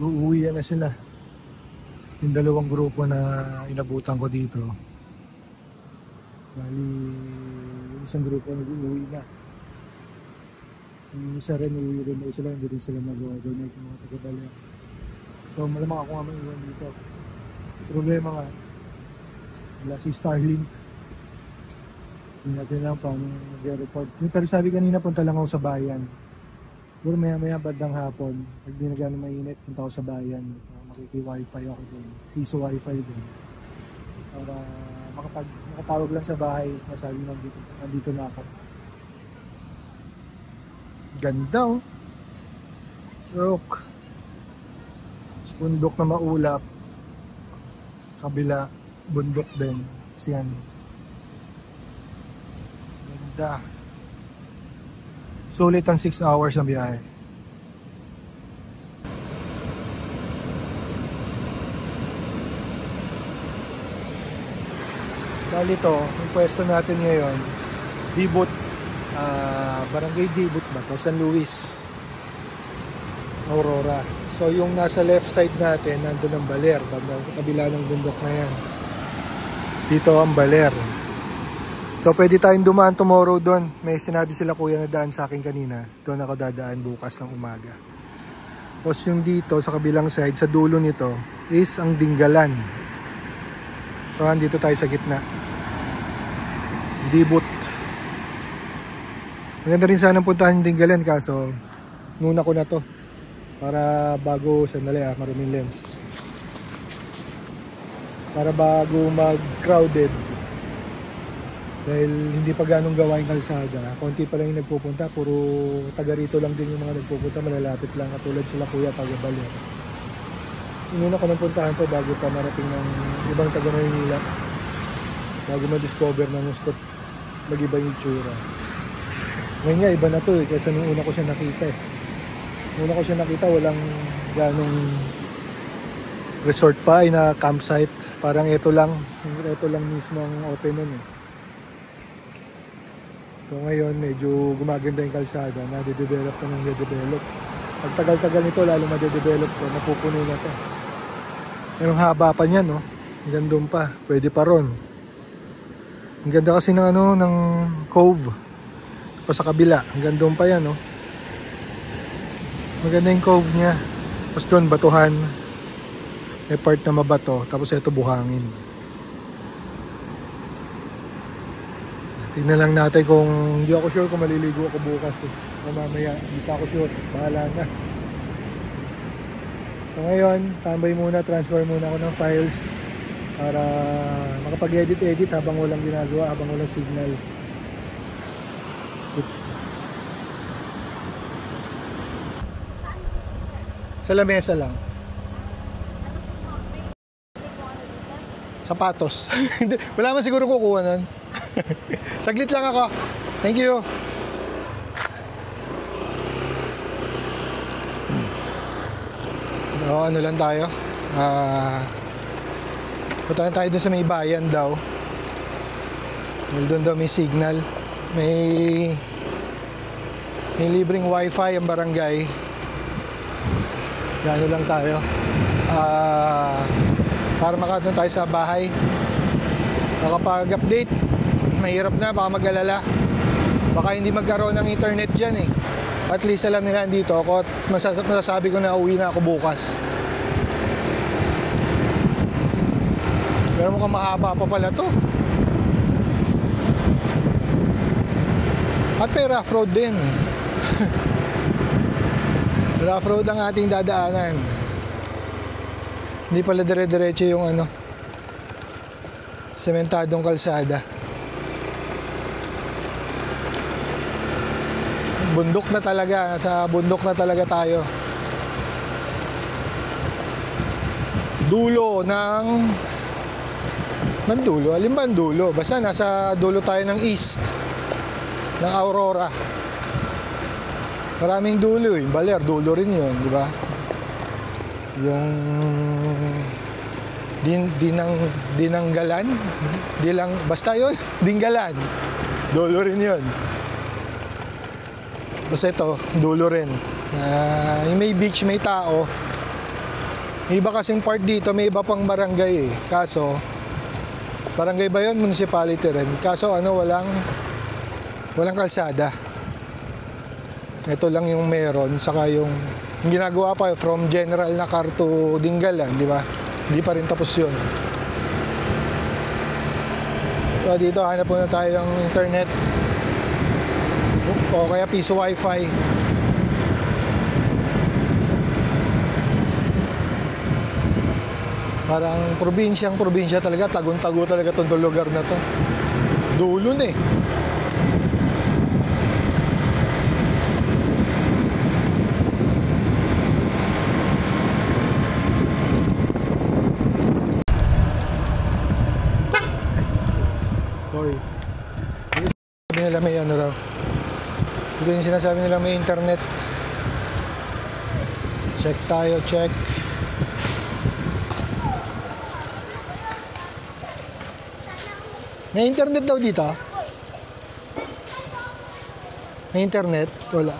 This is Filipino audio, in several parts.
Uuwi na sila. Yung dalawang grupo na inabutan ko dito. Bali, yung isang grupo nag-uwi na. Yung isa rin, uuwi rin daw sila. Hindi rin sila mag-donate ng mga taga-Baler. So malamang ako nga maiwan dito. Problema nga, wala si Starlink. Hindi natin lang paano mag-report. Pero sabi kanina, punta lang ako sa bayan. Siguro maya bandang hapon, pag di na gano'ng mainit, punta ako sa bayan. Makiki-wifi ako doon. Piso wifi doon. Para makatawag lang sa bahay, masabi nandito na ako. Ganda oh. Look. Bundok na maulap. Kabila, bundok din. Siyan. Ganda. Sulit ang 6 hours na biyahe. Bali to, yung pwesto natin ngayon, Dibut, Barangay Dibut ba to? San Luis, Aurora. So yung nasa left side natin, nandun ang Baler, sa kabila ng bundok na yan. Dito ang Baler. So pwede tayong dumaan tomorrow doon. May sinabi sila kuya na daan sa akin kanina. Doon ako dadaan bukas ng umaga. Tapos yung dito sa kabilang side, sa dulo nito, is ang Dinggalan. So andito tayo sa gitna. Dibut. Maganda rin sanang puntahan yung Dinggalan, kaso nuna ko na to. Para bago, sandali maruming lens. Para bago mag-crowded. Dahil hindi pa ganong gawain kalsada. Konti pa lang yung nagpupunta. Puro taga rito lang din yung mga nagpupunta. Malalapit lang. Katulad sila kuya taga-Baler. Inuna ko ng puntahan to bago pa marating ng ibang taga-Maynila. Bago ma-discover na gusto mag-iba yung itsura. Ngayon nga, iba na to eh. Kasi nung una ko siya nakita eh. Una ko siya nakita, walang ganong resort pa ay na campsite. Parang ito lang mismo ang open nun eh. So ngayon, medyo gumaganda yung kalsada, nade-develop na ng nade-develop. Pag tagal-tagal nito, lalo made-develop to, napupuno na to. Merong haba pa niyan, no? Hanggang doon pa, pwede pa ron. Ang ganda kasi ng ng cove. Pa sa kabila, hanggang doon pa yan, no? Maganda yung cove niya. Tapos doon, batuhan. May part na mabato. Tapos ito, buhangin. Tingnan lang natin kung... Hindi ako sure kung maliligo ako bukas. O mamaya, hindi pa ako sure. Bahala na. So ngayon, tambay muna. Transfer muna ako ng files. Para makapag-edit habang walang ginagawa. Habang walang signal. Sa lamesa lang. Sapatos. Wala man siguro kukuha nun. Saglit lang ako. Thank you. So, ano lang tayo. Punta tayo dun sa may bayan daw. Doon daw may signal. May libreng wifi ang barangay. Gano lang tayo. Para makatun tayo sa bahay. Nakapag-update, mahirap na, baka mag-alala. Baka hindi magkaroon ng internet dyan eh. At least alam nila dito ako at masasabi ko na uwi na ako bukas. Pero mukhang mahaba pa pala to. At may rough road din. Rough road ang ating dadaanan. Hindi pala dire-diretso yung sementadong kalsada. Bundok na talaga. Sa bundok na talaga tayo. Dulo ng... dulo? Alin ba ang dulo? Basta nasa dulo tayo ng east. Ng Aurora. Maraming dulo eh. Baler, dulo rin yun, di ba? Yung Dinanggalan, basta yun, Dinggalan, dulo rin yun. Basta ito, dulo rin. Yung may beach, may tao, May iba kasing part dito, may iba pang barangay eh. Kaso, barangay ba yun? Municipality rin. Kaso walang kalsada. Ito lang yung meron, saka yung ginagawa pa from General na car to Dingalan, di ba? Hindi pa rin tapos yun. So dito, hanap muna tayo ng internet. O kaya piso wifi. Parang probinsya talaga, tagun-tago talaga itong lugar na to. Dulo na eh. Sorry. Sabi nila may ano raw. Ito yung sinasabi nila may internet. Check tayo, check. May internet daw dito? May internet? Wala.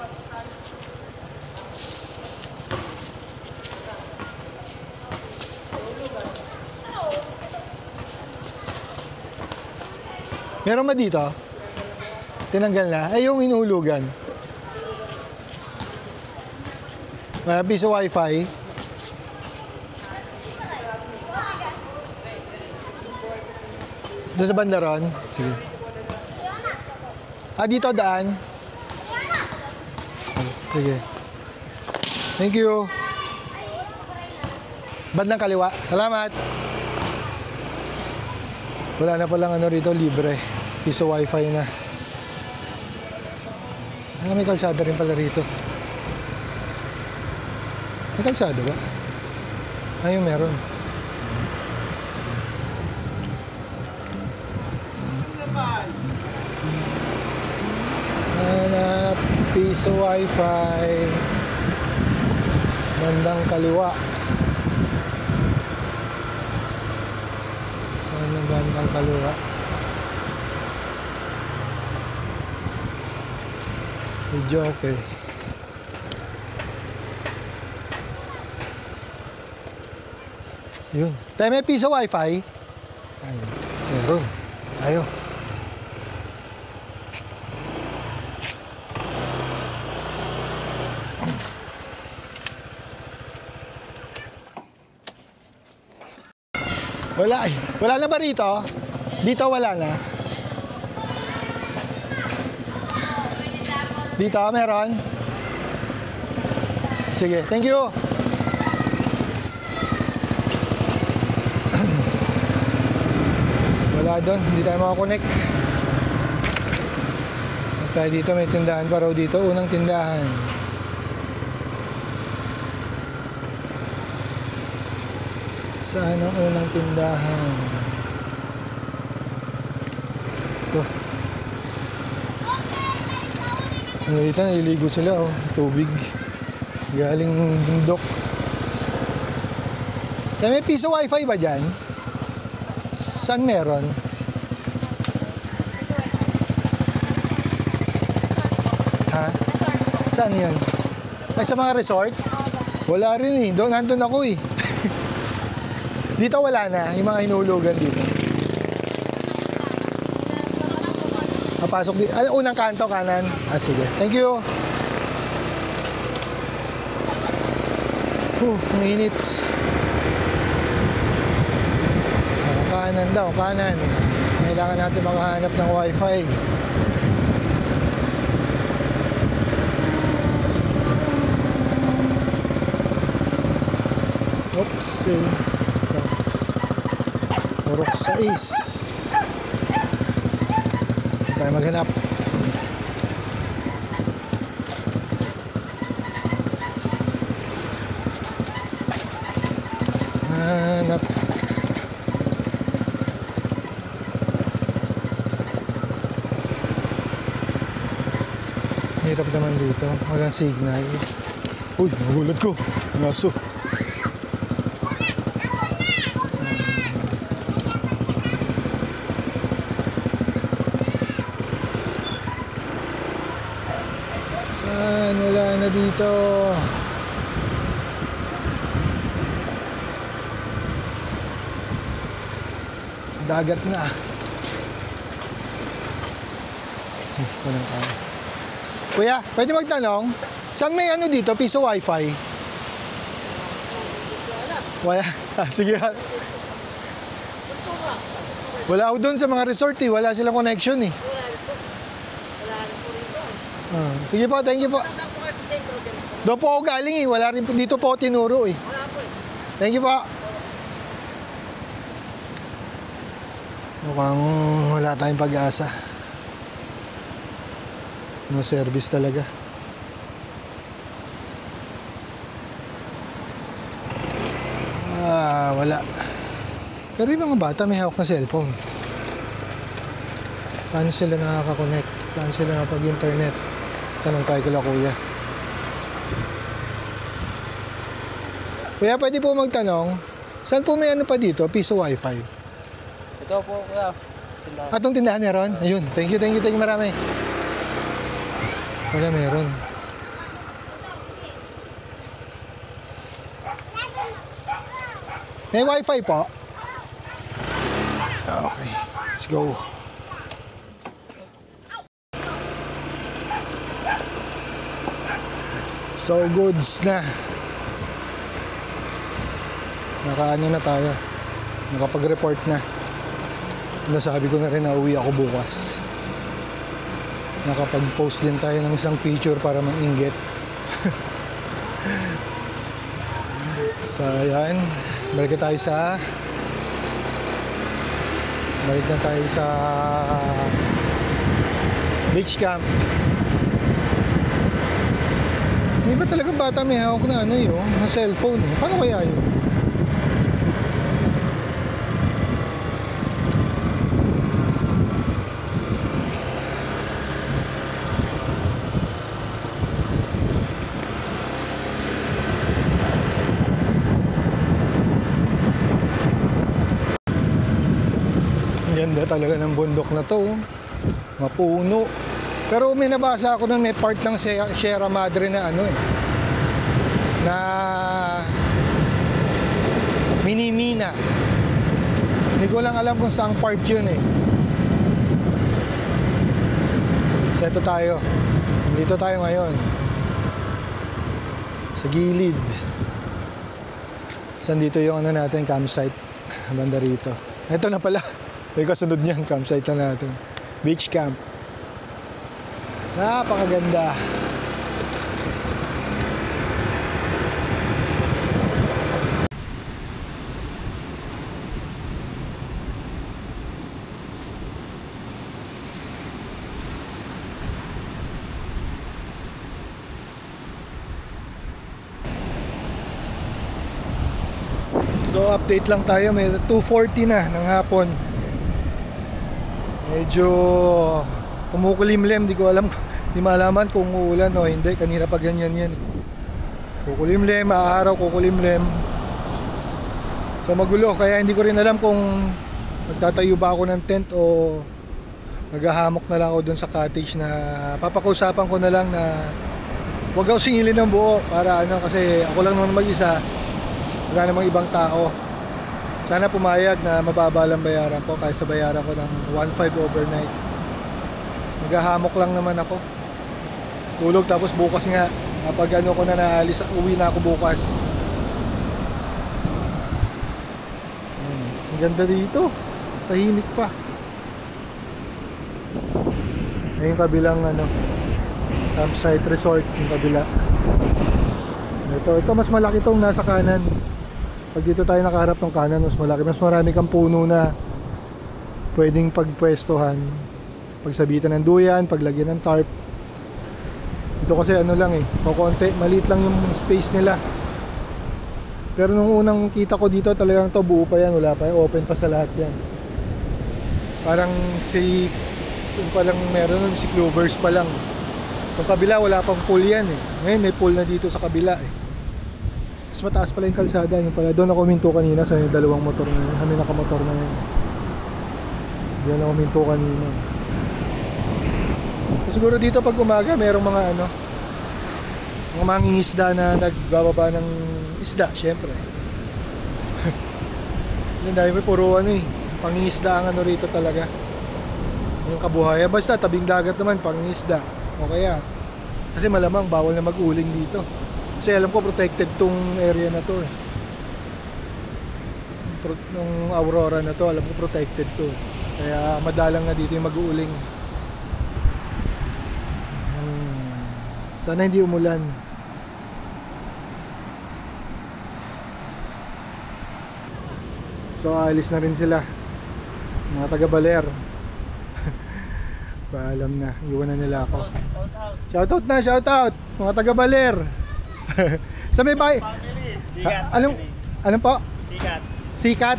Meron ba dito? Tinanggal na? Ay, yung inuhulugan. May piso wifi. Doon sa banda ron? Sige. Dito daan? Sige. Thank you. Bandang kaliwa. Salamat. Wala na palang ano rito, libre. Piso wifi na. May kalsada rin pala rito. May kalsada ba? Ayun, meron. Hanap piso wifi. Bandang kaliwa. Saan ang bandang kaliwa? Medyo okay. Yun. Tayo may piso wifi. Ayun. Meron. Tayo. Wala eh. Wala na ba rito? Dito wala na. Dito meron? Sige, thank you. Wala doon, hindi tayo makakonect. At tayo dito, may tindahan pa raw dito. Unang tindahan. Saan ang unang tindahan? Ito. Ano dito, naliligo sila oh. Tubig. Galing bundok. Kaya may piso wifi ba dyan? Saan meron? Ha? Saan yun? Ay, sa mga resort? Wala rin eh. Nandun ako eh. Dito wala na. Yung mga hinulugan dito. Papasok dito. Unang kanto, kanan. Sige. Thank you. Ang init. Kanan daw, kanan. Kailangan natin makahanap ng wifi. Oops. Purok 6. Tayo maghanap. Hanap. Hirap naman dito. Walang signal. Uy, nagulat ko. Ngaso. Saan? Wala na dito. dagat na. Walang tao. Kuya, pwede magtanong? Saan may ano dito? Piso wifi? Wala. Sige. Wala ako doon sa mga resort eh. Wala silang connection eh. Sige po, thank you po. Doon po ako galing eh. Wala rin po. Dito po ako tinuro eh. Thank you po. Mukhang wala tayong pag-asa. No service talaga. Wala. Pero yung mga bata may hawak na cellphone. Paano sila nakaka-connect? Paano sila nakapag-internet? Tanong tayo kila kuya. Kuya, pwede po magtanong, saan po may ano pa dito? Piso wifi? Ito po, kuya. Tindahan. Atong tindahan niya ron? Ayun. Thank you marami. Wala, meron. May wifi po? Okay, let's go. So, goods na. Nakaano na tayo. Nakapag-report na. Nasabi ko na rin na uwi ako bukas. Nakapag-post din tayo ng isang picture para mang-inggit. So, yan. Balik na tayo sa beach camp. May ba talaga bata may hawak na ano yun? Na cellphone. Paano kaya yun? Ganda talaga ng bundok na to. Mapuno. Pero may nabasa ako na may part ng Sierra Madre na ano eh. Na minimina. Hindi ko lang alam kung saang part yun eh. So ito tayo. Nandito tayo ngayon. Sa gilid. Saan dito yung ano natin, campsite. Banda rito. Ito na pala. Ay kasunod niyan, campsite na natin. Beach camp. Napakaganda. So update lang tayo, may 2:40 na ng hapon. Medyo kumukulimlim, di ko alam, di malaman kung uulan o hindi. Kanina pa ganyan yan. Kukulimlim, aaraw, kukulimlim. So magulo, kaya hindi ko rin alam kung magtatayo ba ako ng tent o maghahamok na lang ako dun sa cottage na papakausapan ko na lang na huwag ako singilin ng buo para ano, kasi ako lang naman mag-isa, wala namang ibang tao. Sana pumayag na mababa lang bayaran ko kaysa bayaran ko ng 1.5 overnight. Maghahamok lang naman ako. Tulog tapos bukas nga kapag ano ko na naalis, uwi na ako bukas. Ang ganda dito. Tahimik pa. Ay yung kabilang ano, campsite resort yung kabila. Ito mas malaki tong nasa kanan. Pag dito tayo nakaharap ng kanan, mas malaki, mas marami kang puno na pwedeng pagpwestohan, pagsabitan ng duyan, paglagyan ng tarp. Ito kasi ano lang eh, konti, maliit lang yung space nila. Pero nung unang kita ko dito, talagang to buo pa yan, wala pa yan, open pa sa lahat yan. Parang yung palang meron nun, si Clovers pa lang. Yung kabila, wala pang pool yan eh. Ngayon may pool na dito sa kabila eh. Mas mataas pala yung kalsada, yung pala doon ako minto kanina sa dalawang motor na yun, kami nakamotor na yun. Diyan ako minto kanina. So, siguro dito pag umaga mayroong mga ano, mga mangingisda na nagbababa ng isda, syempre. Yung dahil may puro ano eh, Pangingisda ang ano rito talaga. Yung kabuhayan. Basta tabing dagat naman, pangingisda. O kaya, kasi malamang bawal na mag-uling dito. Kasi alam ko protected tong area na to eh. Nung Aurora na to, alam ko protected to. Kaya madalang na dito yung mag-uuling. Sana hindi umulan. So alis na rin sila, mga taga-Baler. Paalam na, iwan na nila ako. Shoutout na, shoutout mga taga-Baler. Sa may bay. Anong po? Sikat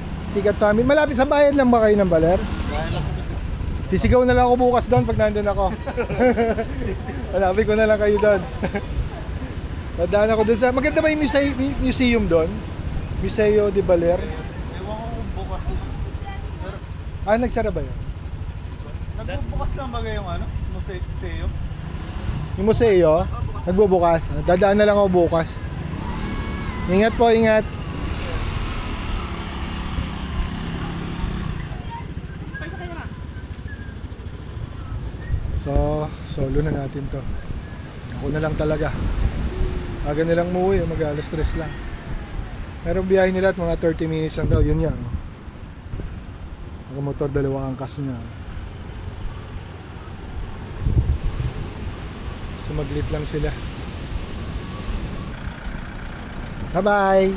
family. Malapit sa bayan lang ba kayo ng Baler? Sisigaw na lang ako bukas doon pag nandun ako. Hanapin ko na lang kayo doon. Dadaan ako doon sa... Maganda ba yung museum doon? Museo de Baler? Ewan ko kung bukas. Ah, nagsara ba yun? Nagbubukas lang ba yung ano? Museo? Yung museo? Nagbubukas? Dadaan na lang ako bukas. Ingat po, ingat. So, solo na natin to. Ako na lang talaga. Aga nilang umuwi, mag-alas 3 lang. Merong biyahe nila at mga 30 minutes lang daw. Yun yan. Motor, dalawang angkas niya. Sumaglit lang sila. Bye-bye!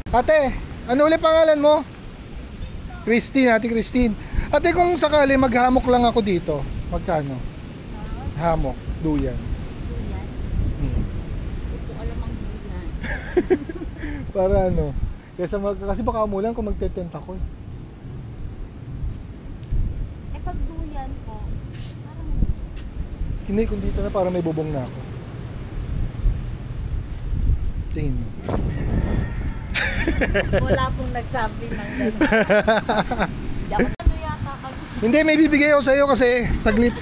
Ate! Ano ulit pangalan mo? Christine, Ate Christine. Ate, kung sakali maghamok lang ako dito, magkano? Hamok, duyan. Duyan? Hmm. Hindi ko alam ang duyan. Para ano? Kasi baka umulan kung magte-tent ako eh. Eh pag duyan po, parang Hindi, kung dito na parang may bubong na ako. Tingin mo. wala pong nagsabi ng gano'n. Hindi ako ano yata kag... Hindi, may bibigay ako sa'yo kasi saglit.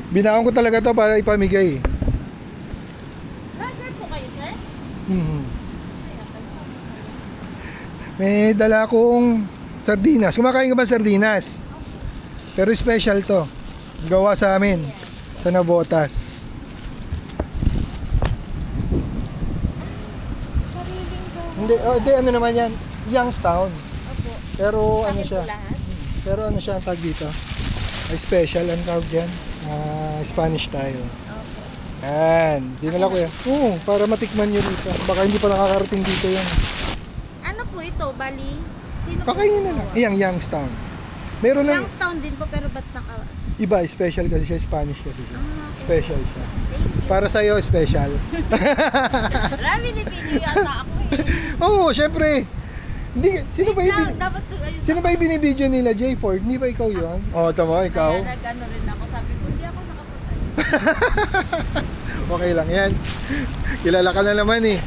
Binaon ko talaga to para ipamigay. Vlogger po kayo, sir? Hmm. Kaya kayo kami, sir. May dala akong sardinas. Kumakain ka ba sardinas? Pero special to. Gawa sa amin. Sa Navotas. Sariling gawa. Hindi, ano naman yan? Youngstown. Opo. Pero ano Bakit siya? po lahat? Pero ano siya ang tag dito? Ay special ang tawag yan. Spanish style. Opo. Yan. Dinala ko yan. Oo, para matikman nyo dito. Baka hindi pa nakakarating dito yan. Ano po ito? Bali? Sino po Pakainin na lang. gumawa? Iyang Youngstown. Meron ng Youngstown din po pero ba't naka... iba, special kasi siya. Spanish kasi siya. Okay. Special siya. Thank you. Para sa'yo, special. Marami ni video yata ako eh. Oo, syempre. Hindi, sino ba Wait yung lang, dapat ayun sino ba yung binibideo nila, J Ford? Hindi ba ikaw yun? Oo, tama, ikaw. Kaya nag-ano rin ako. Sabi ko, hindi ako nakapatay. Okay lang yan. Kilala ka na naman eh.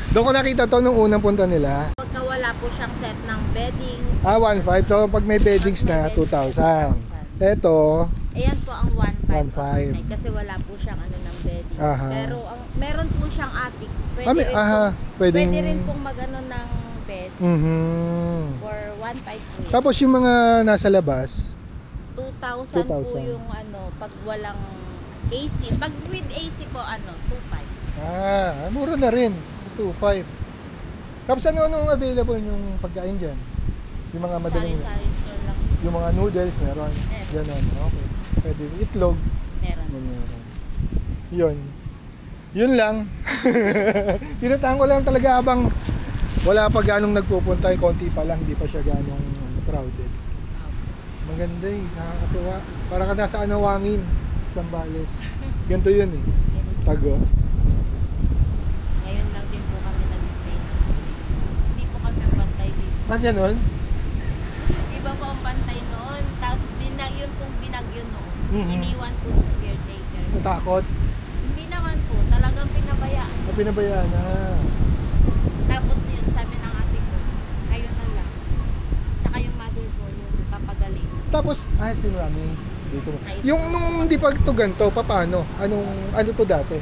Doon ko nakita to nung unang punta nila. Pagka wala po siyang set ng beddings. 1.5. So pag may beddings na, 2,000. Eto, Ayan po ang 1.5. 1.5. Kasi wala po siyang ano ng beddings. Aha. Pero ang, meron po siyang attic. Pwede, Ah, may- rin, aha, pong, pwedeng- pwede rin pong mag-ano ng bed mhm. for 1.5 po. yun. Tapos yung mga nasa labas, 2,000 po 2,000. yung ano, pag walang AC. Pag with AC po, ano, 2.5. mura na rin. 2.5. Tapos ano available yung pagkain dyan? Yung mga madaling, Sari-sari store lang. yung mga noodles meron. Meron. Ganon, okay. Pwede itlog, Meron. meron. Yun. Yun lang. Pinuntahan ko lang talaga habang wala pa ganong nagpupunta, konti pa lang, hindi pa siya ganong crowded. Maganda eh, nakakatuwa. Para ka nasa Anawangin, Zambales. Ganito yun eh. Tago. Ngayon lang din po kami nag-stay na. Hindi po kami ang bantay dito. Ba't ganon? Iba po ang bantay noon. Tapos yun pong binagyo noon. Mhm. Iniwan po ng caretaker. Natakot? Hindi naman po. Talagang pinabayaan. Pinabayaan na. Tapos yun, sabi ng ate ko, kayo na lang. Tsaka yung mother ko, yung papagaling. Tapos, si Mami. Dito. High school. Yung nung hindi pa ito ganito, paano? Ano to dati?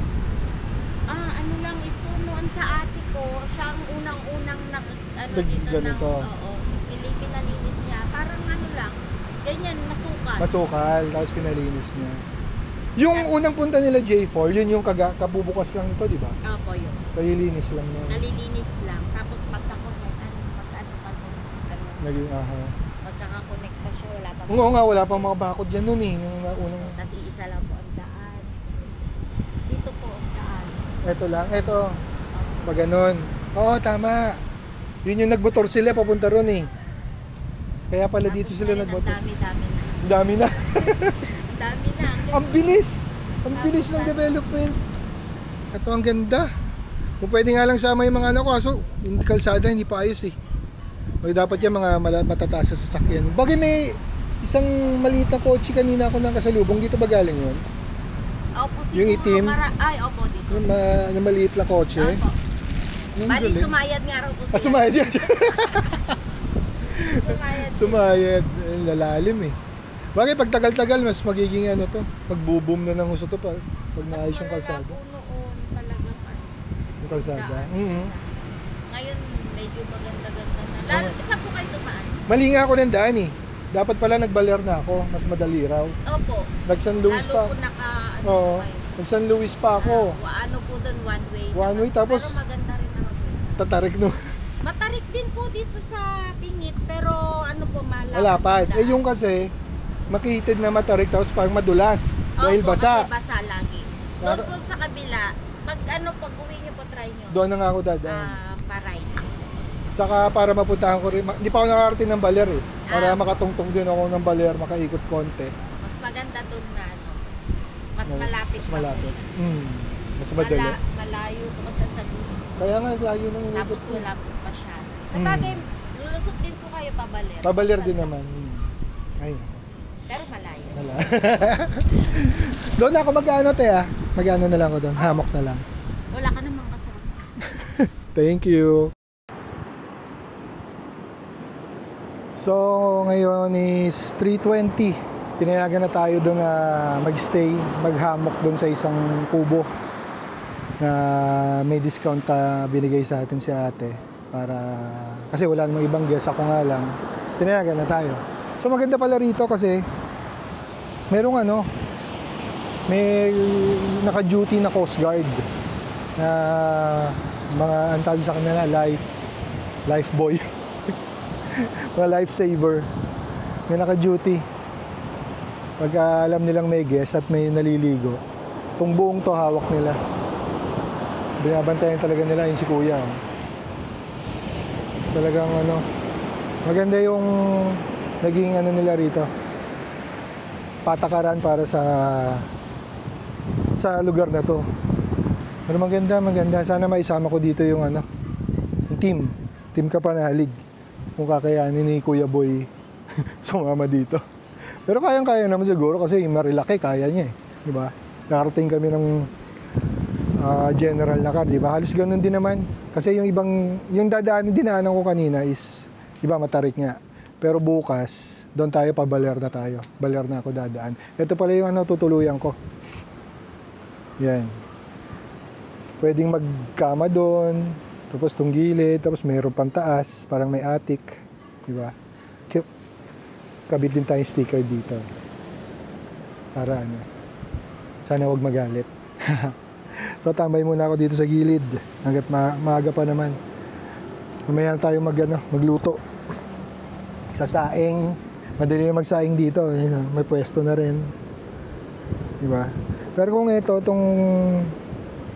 Ano lang ito noon yung sa ate ko, siya ang unang-unang dito Ganito. oo, pinalinis niya. Parang ano lang, ganyan, masukal. Masukal, tapos pinalinis niya. Yung unang punta nila J4, yun yung kabubukas lang ito, di ba? Opo, yun. Kalilinis lang na. Nalilinis lang. Tapos magka-connect, Naging, magkaka-connect pa siya, wala pa. Oo nga, wala pang mga bakod yan nun eh. Yung unang... Tapos iisa lang po ang daan. Dito po ang daan. Eto lang, eto. Pag ganun. Oo, tama. Yun yung nagmotor sila, papunta ron eh. Kaya pala dito Tapos sila ngayon, nagmotor. ang dami-dami na. Ang dami na. Ang dami na. Ang bilis! Ang bilis ng development. Ito ang ganda. Kung pwede nga lang sama yung mga anak ko, kaso yung kalsada hindi pa ayos eh. O dapat yan mga matataas sa sasakyan. Bagay may isang maliit na kotse kanina ako nang kasalubong. Dito ba galing yun? Opo, siguro. Yung itim? Ay, opo, dito. Yung maliit na kotse. Opo. Ang Bali, galing. sumayad nga raw po sila. Sumayad yan. Sumayad. Sumayad. Lalalim eh. Bagay pag tagal-tagal mas magiging ano to. Magbo-boom na ng gusto to pag naayos yung kalsada. Mas malala po noon talagang Yung kalsada. daan. Ngayon, medyo maganda-ganda na. Lalo, saan po kayo dumaan? Mali nga ako ng daan eh. Dapat pala nagbaler na ako. Mas madali raw. Opo. Nag-San Luis Lalo pa. po naka, Oo. kayo. Nag-San Luis pa ako. Ano po doon, one way. One way, tapos- Pero maganda rin naman po. Tatarik no. Matarik din po dito sa Pingit, pero ano po, Malapad. Eh yung kasi, makitid na matarik tapos parang madulas. Dahil Opo, basa. kasi basa lagi. Doon po sa kabila, pag uwi nyo po, try nyo. Doon na nga ako dadaan. Paray. Saka para mapuntahan ko rin, hindi pa ako nakarating ng Baler eh. Para Ah. makatungtong din ako ng Baler, makaikot konti. Mas maganda doon na ano. Mas malapit. Mas pa malapit. po. Mas madali. Malayo po kasi sa Luis. Kaya nga, layo nang inikot Tapos ko. wala po pa siya. Sa bagay, lulusot din po kayo pabaler. Pabaler Sa- din naman. Ay, Pero malayo. wala. Doon ako mag-ano te ah. Mag-ano na lang ako doon. Hamok na lang. Wala ka namang kasama. Thank you. So, ngayon is 3:20. Pinayagan na tayo doon na magstay, maghamok doon sa isang kubo na may discount binigay sa atin si ate para kasi wala namang ibang guest, ako nga lang. Pinayagan na tayo. So maganda pala rito kasi merong may naka-duty na Coast Guard na mga antag sa kanila life boy. Mga lifesaver. May naka-duty. Pagka alam nilang may guest at may naliligo, itong buong to hawak nila. Binabantayan talaga nila yung si kuya. Talagang maganda yung naging nila rito. Patakaran para sa lugar na to. Pero maganda. Sana maisama ko dito yung yung team. Team Kapanalig. Kung kakayanin ni Kuya Boy sumama dito. Pero kayang-kaya naman siguro kasi yung Marilaki kaya niya eh. Di ba? Nakarating kami ng general na car, di ba? Halos ganun din naman. Kasi yung dinaanan ko kanina is, di ba, matarik nga. Pero bukas, doon tayo pabaler na tayo. Baler na ako dadaan. Ito pala yung tutuluyan ko. Yan. Pwedeng magkama doon, tapos tong gilid, tapos mayroon pang taas, parang may attic. Di ba? Kabit din tayong sticker dito. Para sana wag magalit. So tambay muna ako dito sa gilid hanggat maaga pa naman. Mamaya na tayo magluto. Sa saing, madali na magsaing dito, may pwesto na rin. Di ba? Pero kung itong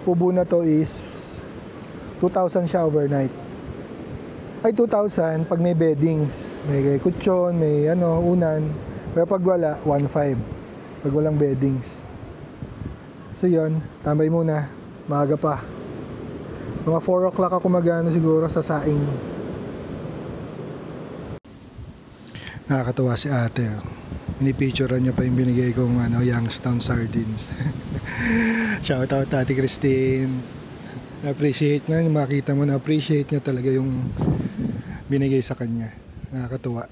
kubo na to is 2,000 siya overnight. Ay 2,000 pag may beddings, may kutsyon, may unan. Pero pag wala, 1,500 pag walang beddings. So yun, tambay muna, maaga pa. Mga 4 o'clock ako siguro sa saing. Nakakatawa si ate. Pinipicturean niya pa yung binigay kong Youngstown sardines. Shout out Ate Christine. Na-appreciate na, makita mo na-appreciate niya talaga yung binigay sa kanya. Nakakatuwa.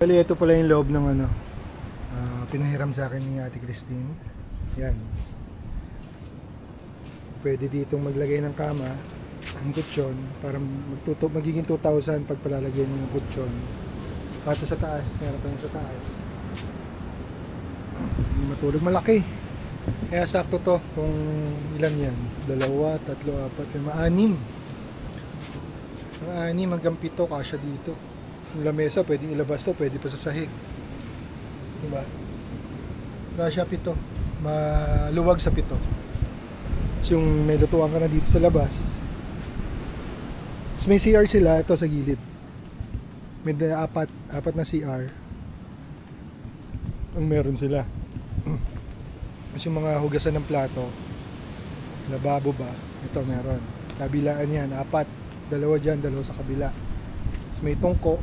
Bali, ito pala yung loob ng pinahiram sa akin ni Ate Christine. Yan. Pwede ditong maglagay ng kama, ang kutsyon, para magiging 2,000 pag palalagyan nyo ng kutsyon. Kato sa taas, meron pa yun sa taas. Hindi matulog, malaki. Kaya sakto to kung ilan yan. 2, 3, 4, 5, 6. Mga 6 hanggang 7 kasya dito. Yung lamesa, pwedeng ilabas to, pwede pa sa sahig. Diba? Kasya 7. Maluwag sa 7. So yung may lutuan ka na dito sa labas. So may CR sila, ito sa gilid. May apat na CR ang meron sila. Kasi yung mga hugasan ng plato, lababo ba, ito meron. Kabilaan yan, 4, 2 dyan, 2 sa kabila. So may tungko.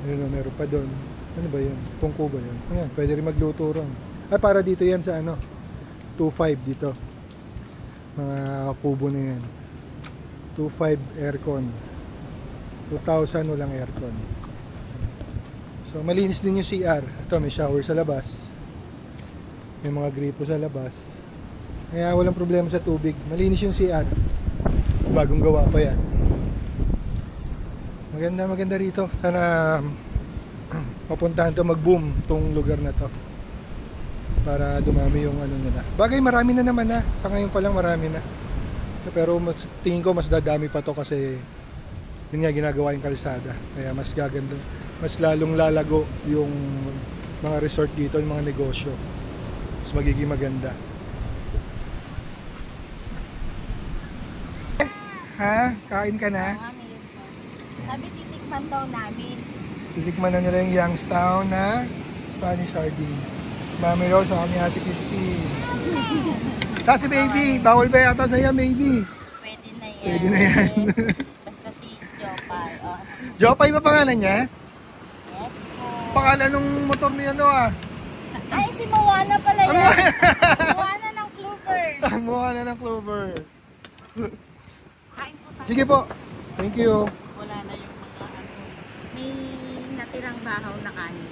Ayun, meron pa doon. Ano ba yun? Tungko ba yun? Ayan, pwede rin magluto ron. Ay, para dito yan sa 2.5 dito. Mga kubo na yan. 2.5 aircon. 2,000 walang aircon. So malinis din yung CR. Ito may shower sa labas. May mga gripo sa labas. Kaya walang problema sa tubig. Malinis yung CR. Bagong gawa pa yan. Maganda rito. Sana papuntahan to, mag-boom tong lugar na to. Para dumami yung nila. Bagay marami na naman na. Sa ngayon pa lang marami na. Pero tingin ko mas dadami pa to kasi yun nga ginagawa yung kalsada, kaya mas gaganda, mas lalong lalago yung mga resort dito, yung mga negosyo, mas magiging maganda. Ha? Kain ka na? Sabi titikman daw namin. Titikman na nila yung Youngstown na Spanish sardines. Mami Rose sa kami Ate Christine. Sa si baby, bawal ba yata sa'yo baby? Pwede na yan. Pwede na yan. Jopay. Oh. Jopay ba pangalan niya? Yes po. Pangalan ng motor niya Ay, si Moana pala yan. Moana ng Clover. Moana ng Clover. Kain po tayo. Sige po. Thank you. Wala na yung mga may natirang bahaw na kanin.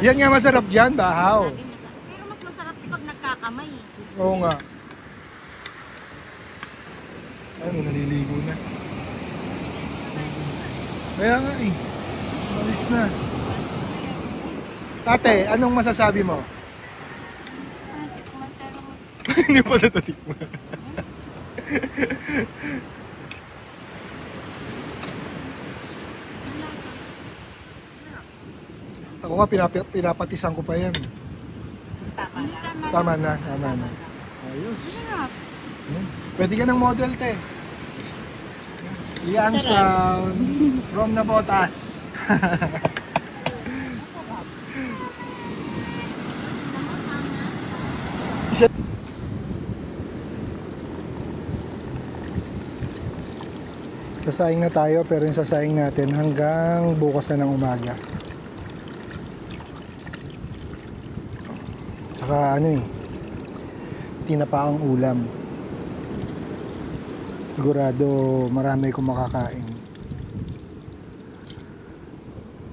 Yan nga masarap dyan, bahaw. Sabi masarap. Pero mas masarap pag nagkakamay. Oo nga. Ay, may naliligo na. Kaya nga eh. Malis na. Tate, anong masasabi mo? Hindi pa natatikman. Ako nga, pinapatisan ko pa yan. Tama na. Ayos. Pwede ka ng model, te. Youngstown from Nabotas. Sasaing na tayo, pero yung sasaing natin hanggang bukas na ng umaga. Saka tinapa ang ulam. Sigurado marami akong makakain.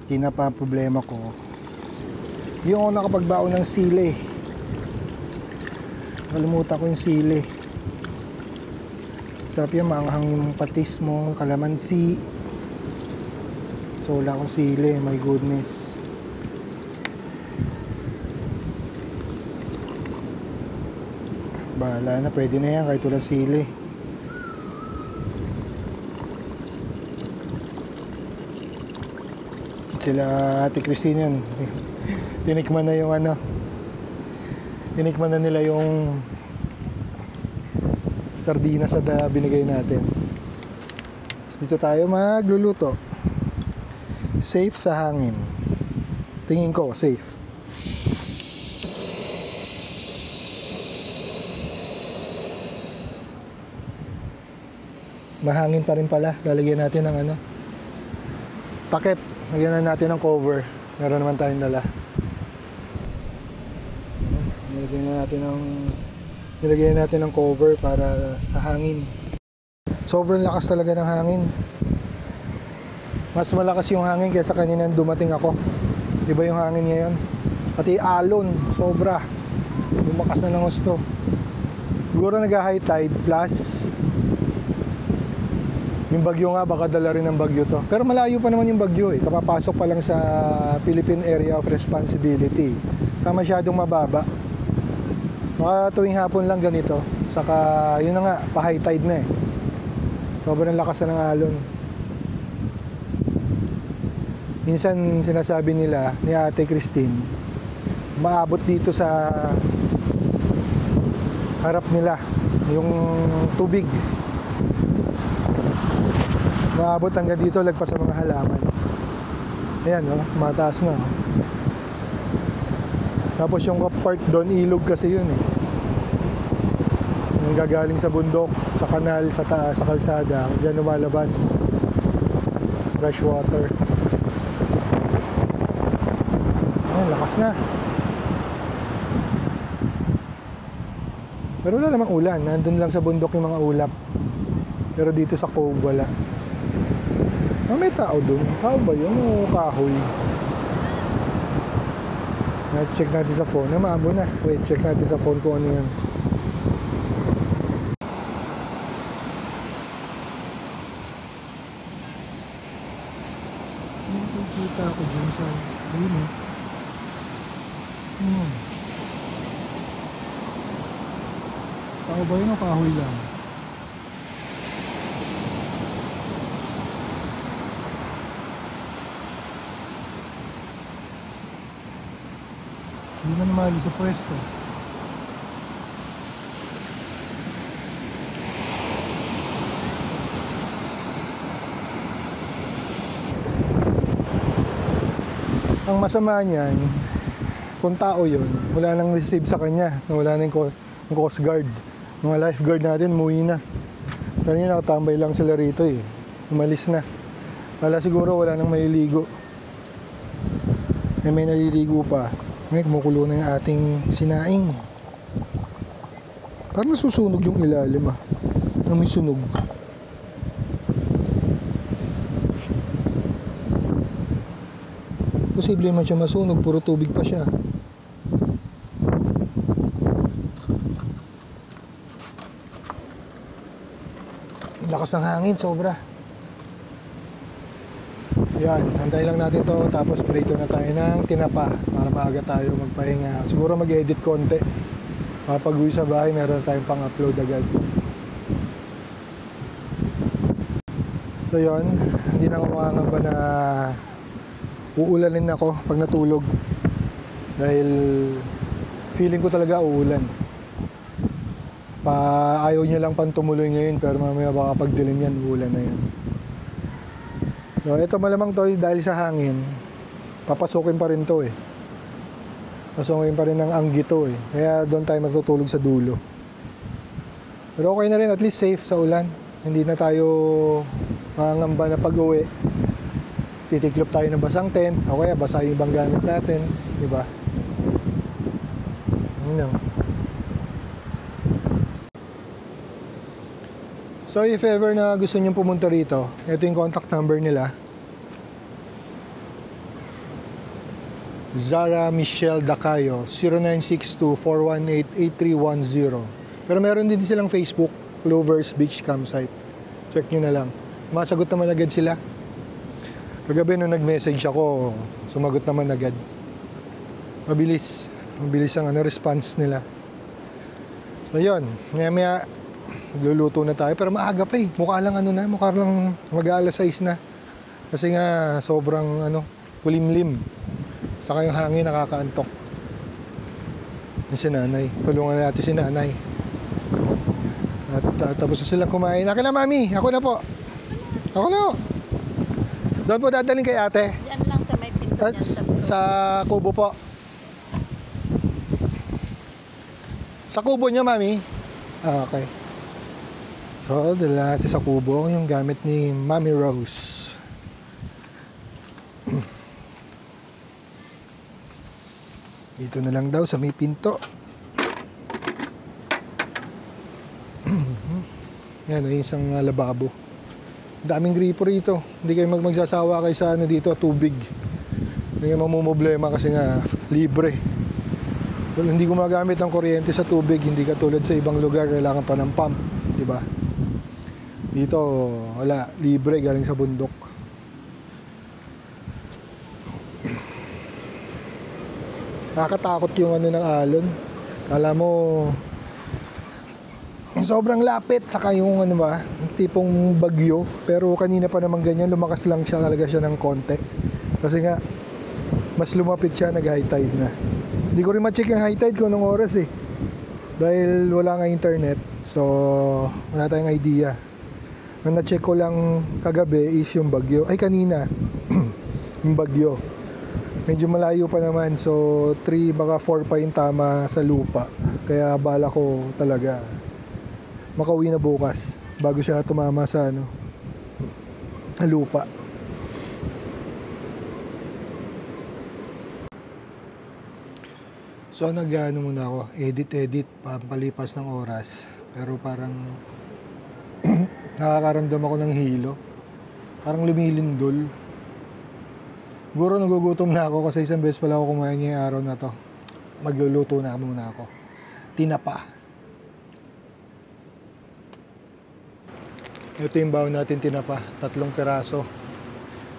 Tinapa ang problema ko. Yung ako nakapagbaon ng sili. Nakalimutan ko yung sili. Sarap yung maanghang patis mo, kalamansi. So wala akong sili, my goodness. Bahala na, pwede na yan kahit wala sili. Sila Ate Christine yun. Tinikman na yung tinikman na nila yung sardinas na binigay natin. Dito tayo magluluto. Safe sa hangin. Tingin ko, safe. Mahangin pa rin pala. Lalagyan natin ng takip. Lagyan na natin ng cover. Meron naman tayong dala. Nilagyan natin ng cover para sa hangin. Sobrang lakas talaga ng hangin. Mas malakas yung hangin kaysa kanina dumating ako. Iba yung hangin ngayon. Pati alon, sobra. Lumakas na ng gusto. Siguro nag-high tide plus yung bagyo nga, baka dala rin ng bagyo to. Pero malayo pa naman yung bagyo eh. Kapapasok pa lang sa Philippine Area of Responsibility. Saka masyadong mababa. Mga tuwing hapon lang ganito. Saka yun na nga, pa-high tide na eh. Sobrang lakas na ng alon. Minsan sinasabi nila ni Ate Christine, maabot dito sa harap nila yung tubig. Maabot hanggang dito, lagpas sa mga halaman. Ayan, oh, mataas na. Oh. Tapos yung part doon, ilog kasi yun eh. Yung gagaling sa bundok, sa kanal, sa taas, sa kalsada. Diyan lumalabas. Fresh water. Ayan, lakas na. Pero wala namang ulan. Nandun lang sa bundok yung mga ulap. Pero dito sa cove, wala. Ah, may tao dun. Tao ba yun o kahoy? Check natin sa phone. Maabo na. Wait, check natin sa phone kung ano yan. Nakikita ako dun sa... Ayun eh. Tao ba yun o kahoy lang? Hindi na namali sa pwesto. Ang masama niyan, kung tao yun, wala nang receive sa kanya. Wala nang Coast Guard. Mga lifeguard natin, umuwi na. Kanina nakatambay lang sila rito eh. Umalis na. Wala siguro, wala nang maliligo. Eh may naliligo pa. Ngayon, kumukulo na yung ating sinaing. Parang nasusunog yung ilalim ah. May sunog. Posible man siya masunog, puro tubig pa siya. Lakas ng hangin, sobra. Yan, antay lang natin to, tapos prito na tayo ng tinapa para maaga tayo magpahinga. Siguro mag-edit konti. Pag-uwi sa bahay, meron tayong pang-upload agad. So yon, hindi na ako makangamba na uulanin ako pag natulog. Dahil feeling ko talaga uulan. Ayaw niya lang pang tumuloy ngayon, pero mamaya baka pagdilim yan, uulan na yan. So, ito malamang to dahil sa hangin, papasukin pa rin to eh. Pasukin pa rin ng anggi to eh. Kaya doon tayo matutulog sa dulo. Pero okay na rin, at least safe sa ulan. Hindi na tayo mangangamba na pag-uwi. Titiklop tayo ng basang tent, o kaya basa yung ibang gamit natin, di ba? Yun. So if ever na gusto nyo pumunta rito, ito yung contact number nila. Zara Michelle Dacayo, 0962-418-8310. Pero meron din silang Facebook, Clovers Beach Campsite. Check nyo na lang. Masagot naman agad sila. Kagabi nung nag-message ako, sumagot naman agad. Mabilis. Mabilis ang response nila. So yun, maya magluluto na tayo. Pero maaga pa eh. Mukha lang mukha lang mag-aalas 6 na. Kasi nga sobrang kulimlim. Saka yung hangin nakakaantok. Yung si nanay. Tulungan natin si nanay. At tapos na silang kumain. Akin na mami, ako na po. Ako na po. Doon po dadaling kay ate. Yan lang sa may pinto niya sa kubo po. Sa kubo niya mami. Ah, okay. So, dala natin sa kubo yung gamit ni Mami Rose. Dito na lang daw sa may pinto. Yan, yung isang lababo. Daming gripo rito. Hindi kayo magsasawa kayo sa dito, tubig. Hindi kayo mamumblema kasi nga libre. Well, hindi gumagamit ng kuryente sa tubig, hindi katulad sa ibang lugar, kailangan pa ng pump, di ba? Dito, wala, libre galing sa bundok. Nakakatakot yung ano ng alon. Kala mo, sobrang lapit, saka yung ano ba, tipong bagyo. Pero kanina pa naman ganyan, lumakas lang siya talaga siya ng konti. Kasi nga, mas lumapit siya, nag-high tide na. Hindi ko rin ma-check yung high tide kung anong oras eh. Dahil wala nga internet, so wala tayong idea. Ang na-check ko lang kagabi is yung bagyo. Ay, kanina, yung bagyo. Medyo malayo pa naman, so 3 baka 4 pa yung tama sa lupa. Kaya bala ko talaga makauwi na bukas bago siya tumama sa ano, lupa. So nag-ano muna ako, edit pampalipas ng oras. Pero parang nakakaramdam ako ng hilo. Parang lumilindol. Siguro nagugutom na ako kasi isang beses pala ako kumain ngayong araw na to. Magluluto na muna ako. Tinapa. Ito yung baon natin tinapa. 3 piraso.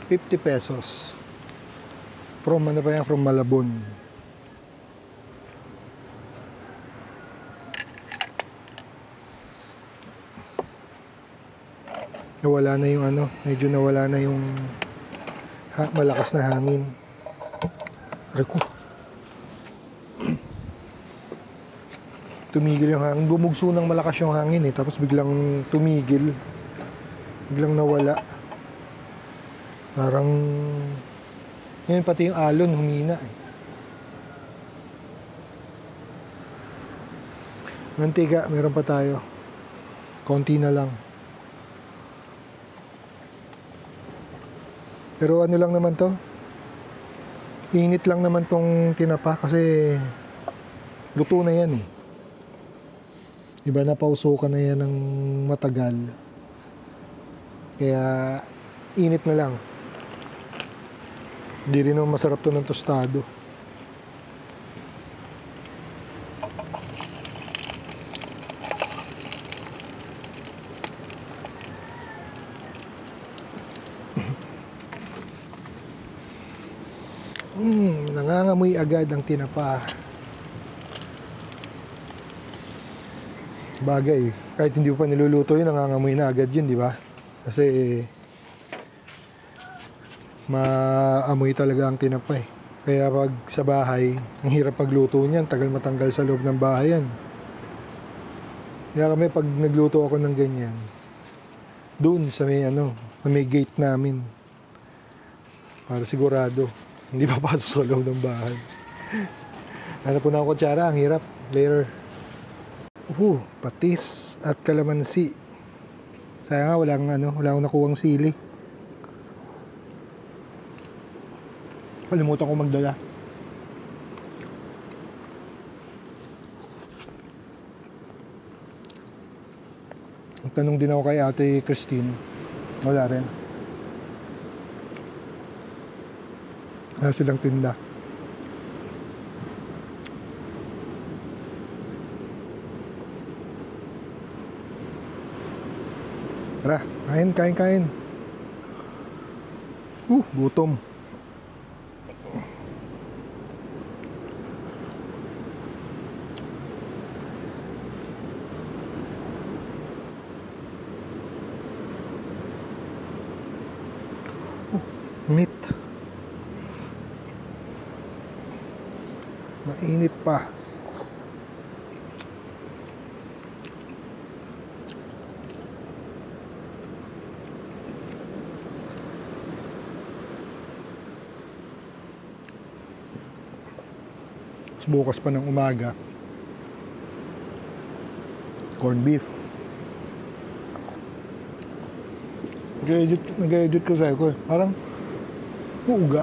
50 pesos. From ano pa yan? From Malabon. Nawala na yung ano. Medyo nawala na yung malakas na hangin. Ariko. Tumigil yung hangin. Bumugso ng malakas yung hangin eh. Tapos biglang tumigil. Biglang nawala. Parang ngayon pati yung alon humina eh. Mantika, meron pa tayo. Konti na lang. Pero ano lang naman to, init lang naman tong tinapa kasi luto na yan eh. Iba na pausukan na yan ng matagal. Kaya init na lang. Hindi rin naman masarap to ng tostado. Nangangamoy agad ang tinapa. Bagay, kahit hindi pa niluluto yun, nangangamoy na agad yun, di ba? Kasi maamoy talaga ang tinapa eh. Kaya pag sa bahay, ang hirap pagluto niyan, tagal matanggal sa loob ng bahay yan. Kaya kami pag nagluto ako ng ganyan, doon sa may ano, sa may gate namin, para sigurado hindi pa pasok sa loob ng bahay. Hanap po na ako kutsara, ang hirap. Later. Patis at kalamansi. Sayang nga, wala akong nakuhang sili. Kalimutan ko magdala. Tanong din ako kay Ate Christine. Wala rin. Wala silang tinda. Tara, kain. Gutom. Meat. Mainit pa. Bukas pa ng umaga, corn beef. Nag-edit ko sa'yo ko eh. Parang uuga.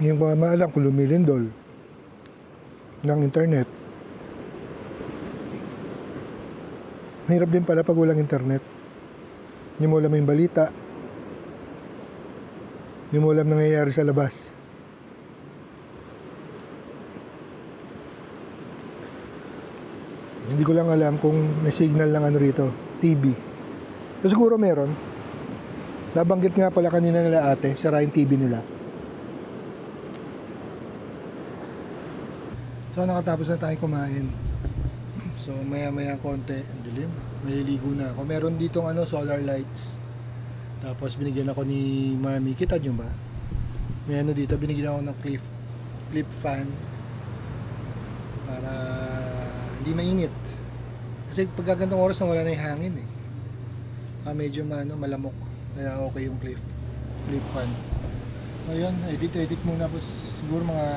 Yung mga maalam kung lumilindol ng internet. Hirap din pala pag walang internet. Hindi mo alam yung balita. Hindi mo alam nangyayari sa labas. Hindi ko lang alam kung may signal ng ano rito, TV. So siguro meron. Nabanggit nga pala kanina nila ate, sara yung TV nila. So nakatapos na tayo kumain. So maya konti, ang dilim, maliligo na ako. Meron ditong ano, solar lights. Tapos binigyan ako ni Mami, kita nyo ba? May ano dito, binigyan ako ng clip fan para hindi mainit. Kasi pag gantong oras na wala na yung hangin eh. Medyo malamok. Kaya okay yung clip fan. Ayun, edit muna. Tapos siguro mga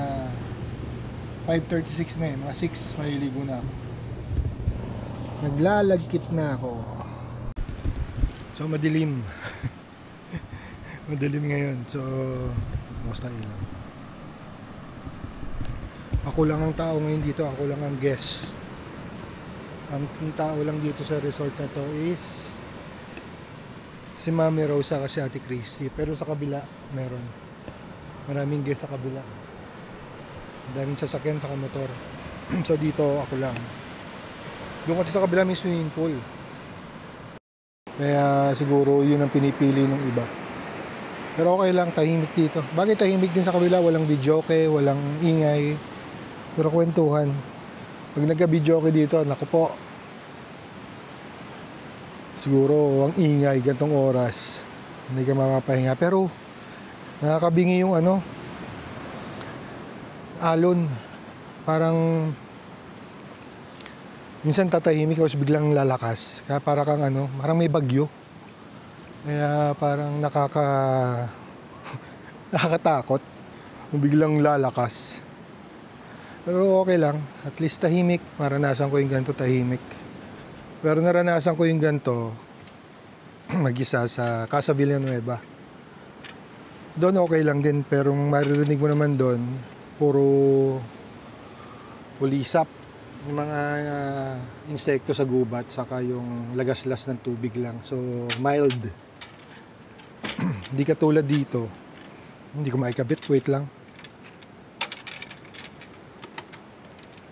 5:36 na eh. Mga 6 maliligo na ako. Naglalagkit na ako. So madilim. Madilim ngayon. So musta lang. Ako lang ang tao ngayon dito. Ako lang ang guest. Ang tao lang dito sa resort na to is si Mami Rosa kasi Ate Christy. Pero sa kabila meron. Maraming guest sa kabila. Daming sasakyan sa motor. So dito ako lang. Doon kasi sa kabila may swimming pool. Kaya siguro yun ang pinipili ng iba. Pero okay lang, tahimik dito. Bakit tahimik din sa kabila? Walang videoke, walang ingay. Puro kwentuhan. Pag nagka-videoke dito, naku po. Siguro ang ingay gantong oras. Hindi ka mapapahinga. Pero nakakabingi yung ano, alon. Parang minsan tatahimik tapos biglang lalakas. Kaya para kang ano, parang may bagyo. Kaya parang nakakatakot. Biglang lalakas. Pero okay lang. At least tahimik. Maranasan ko yung ganito tahimik. Pero naranasan ko yung ganito mag-isa sa Casa Villanueva. Doon okay lang din. Pero maririnig mo naman doon puro ulisap. Yung mga insekto sa gubat. Saka yung lagaslas ng tubig lang. So mild. Hindi katulad dito. Hindi ko maikabit. Wait lang.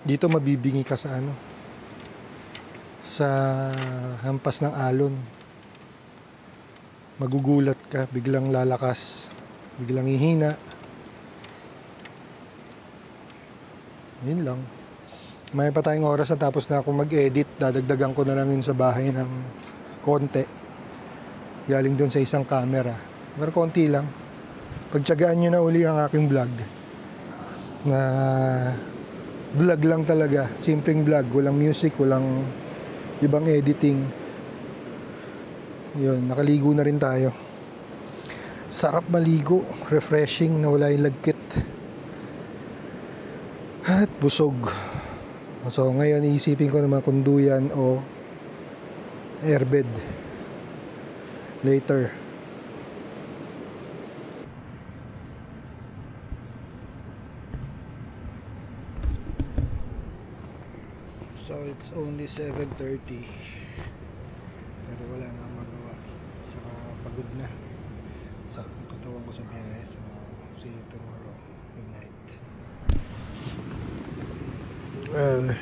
Dito mabibingi ka sa ano, sa hampas ng alon. Magugulat ka, biglang lalakas, biglang ihina. Yun lang. May pa tayong oras na tapos na ako mag-edit. Dadagdagan ko na lang yun sa bahay ng konti. Galing dun sa isang camera. Pero konti lang. Pagtyagaan nyo na uli ang aking vlog. Na vlog lang talaga, simpleng vlog, walang music, walang ibang editing. Yun, nakaligo na rin tayo. Sarap maligo, refreshing, nawala yung lagkit. At busog. So ngayon iisipin ko naman kung duyan o airbed later. So it's only 7:30. Pero wala na akong magawa. Saka pagod na. Sakit ng katawan ko sa biyahe. So see you tomorrow. Good night. Well,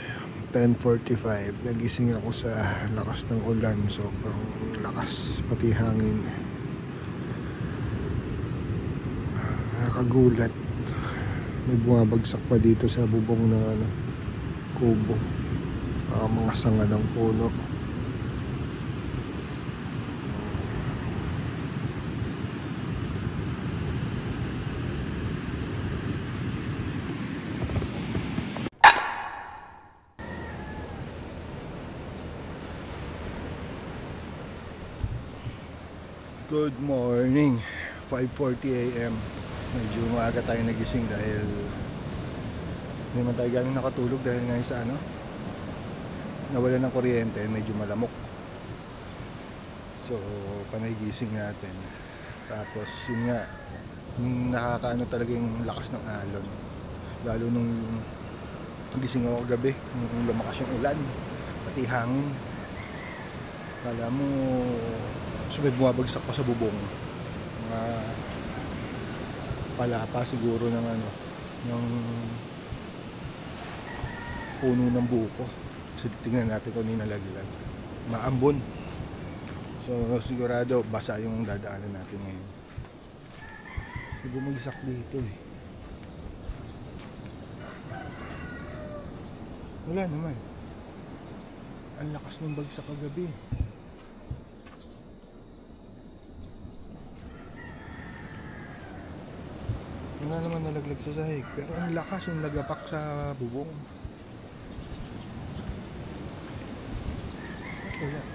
10:45. Nagising ako sa lakas ng ulan. Sobrang lakas. Pati hangin. Nakakagulat. May bumabagsak pa dito sa bubong ng ano, kubo. Mga sanga ng puno. Good morning. 5:40 AM. Medyo maaga tayo nagising dahil hindi man tayo ganun nakatulog dahil ngayon sa ano, nawala ng kuryente, medyo malamok. So panay gising natin. Tapos yun nga, nakakaano talaga yung lakas ng alon. Lalo nung gising ako gabi, nung lumakas yung ulan, pati hangin. Kala mo may bumabagsak pa sa bubong. Mga napakapalapa siguro ng ano, ng puno ng buko. So, tingnan natin kung ninalaglag. Maambon. So sigurado basa yung dadaanan natin ngayon. Bumagsak dito eh. Wala naman. Ang lakas ng bagsak kagabi. Wala naman nalaglag sa sahig, pero ang lakas yung lagapak sa bubong. Wala.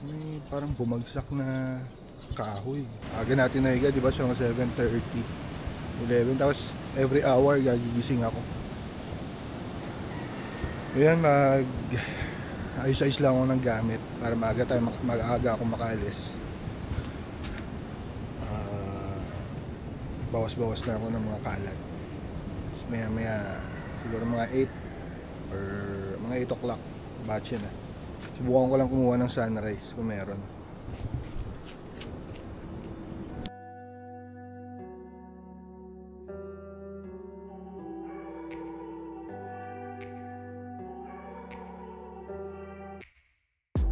May parang bumagsak na kahoy. Aga natin na higa, di ba? So 7:30, 11. Tapos every hour gagigising ako. Ayan, ayos-ayos lang ako ng gamit para maaga ako makaalis. Bawas-bawas na ako ng mga kalat. Tapos maya siguro mga 8 or mga 8 o'clock batch na. Subukan ko lang kumuha ng sunrise kung meron.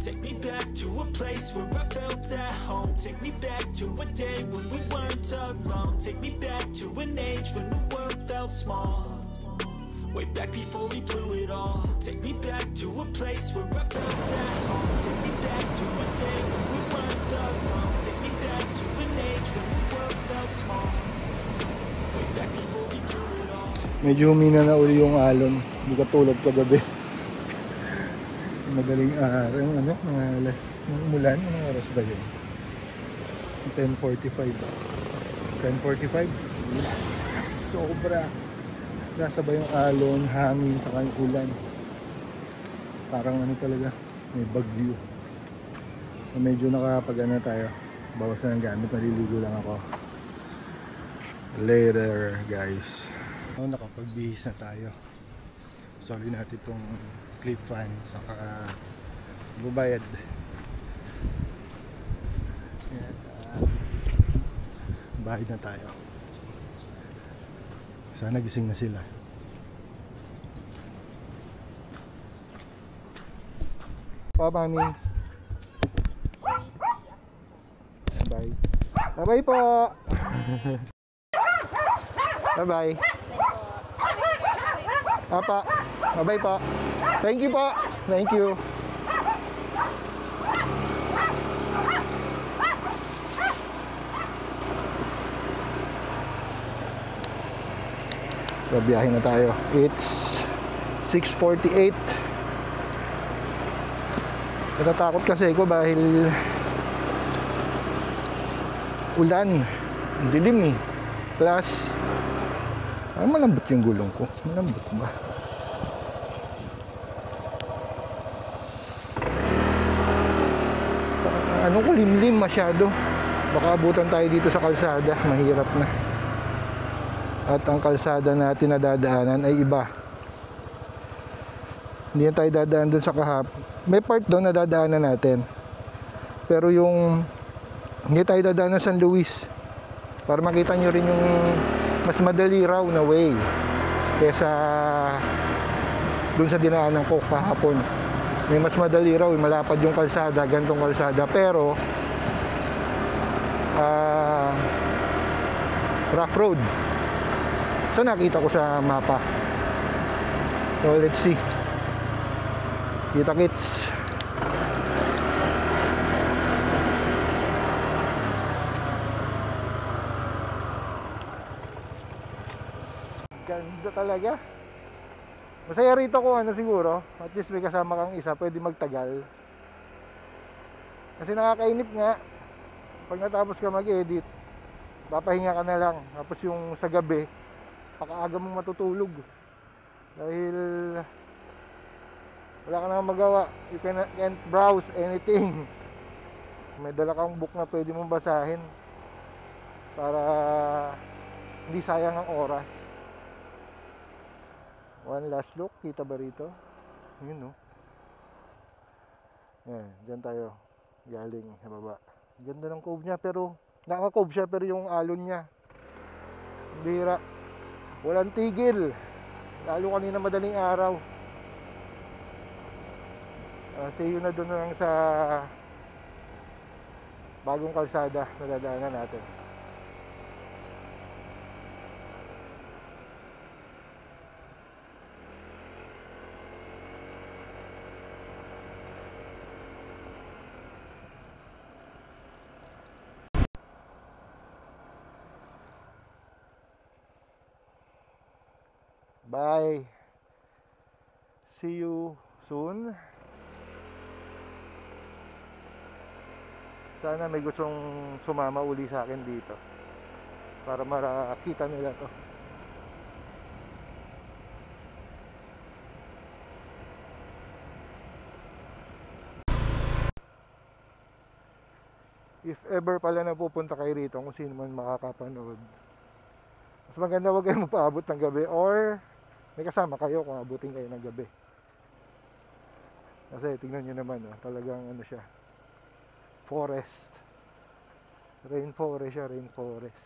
Take me back to a place where I felt at home. Take me back to a day when we weren't alone. Take me back to an age when the world felt small. Way back before we blew it all. Take me back to a place where I felt at home. Take me back to a day when we weren't alone. Take me back to an age when the world felt small. Way back before we blew it all. Medyo humina na uli yung alon. Hindi katulad kagabi. Madaling araw, ano, mga alas ng umulan, anong oras ba yun? 10:45. 10:45? Sobra. Nasabay yung alon, hangin, saka yung ulan. Parang ano talaga, may bagyo. Medyo nakapag-ano tayo. Bawas na ng gamit, maliligo lang ako. Later, guys. Nakapagbihis na tayo. Sorry natin itong clip fan, saka bubayad. Bayad na tayo. Sana gising na sila. Mami. Bye. Bye-bye po. Bye-bye. Papa. Bye-bye po. Thank you po. Thank you. So, biyahe na tayo. It's 6:48. Natatakot kasi ako dahil ulan, dilim eh. Plus, malambot yung gulong ko. Malambot ba? Ano ko, limlim masyado. Baka abutan tayo dito sa kalsada. Mahirap na. At ang kalsada natin na dadaanan ay iba. Hindi na tayo dadaan dun sa kahap. May part doon na dadaanan natin. Pero yung hindi tayo dadaan ng San Luis. Para makita nyo rin yung mas madali raw na way kesa dun sa dinaanan ko kahapon. May mas madali raw, malapad yung kalsada, gantong kalsada, pero rough road. So nakita ko sa mapa. So let's see. Kita kits. Ganda talaga. Masaya rito kung ano siguro, at least may kasama kang isa, pwede magtagal. Kasi nakakainip nga, pag natapos ka mag-edit, papahinga ka na lang. Tapos yung sa gabi, pakaaga mong matutulog. Dahil wala ka nang magawa, you can't browse anything. May dala kang book na pwede mong basahin para hindi sayang ang oras. One last look, kita ba rito? Yun, no? Yan, dyan tayo. galing sa baba. Ganda ng cove niya, pero naka-cove siya, pero yung alon niya bihira, walang tigil, lalo kanina madaling araw. See you na doon lang sa bagong kalsada na dadaanan natin. Bye. See you soon. Sana may gustong sumama uli sa akin dito para makita nila to. If ever pala na pupunta kayo rito, kung sino man makakapanood, mas maganda wag kayong magpaabot ng gabi, or may kasama kayo kung abutin kayo ng gabi. Kasi tingnan nyo naman, talagang ano siya, forest. Rainforest siya, rainforest.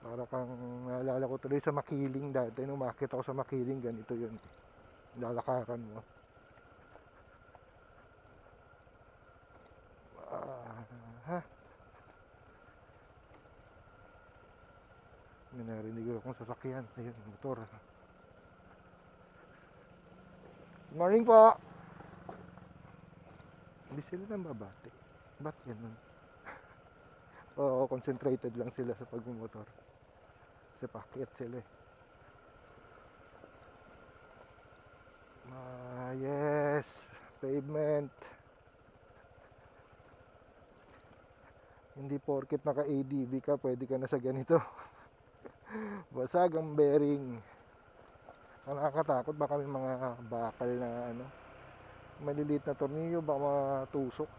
Para kang naalala ko tuloy sa Makiling dati. Nung makita ko sa Makiling, ganito yun. Lalakaran mo. May narinig akong sasakyan. Ayun, motor. Good morning po! Hindi sila nang babati. Ba't ganun? Oo, concentrated lang sila sa pagmumotor. Kasi pakyat sila eh. Yes! Pavement! Hindi porket naka-ADV ka, pwede ka na sa ganito. Basag ang bearing. Ang nakakatakot, baka may mga bakal na ano, maliliit na tornilyo, baka matusok.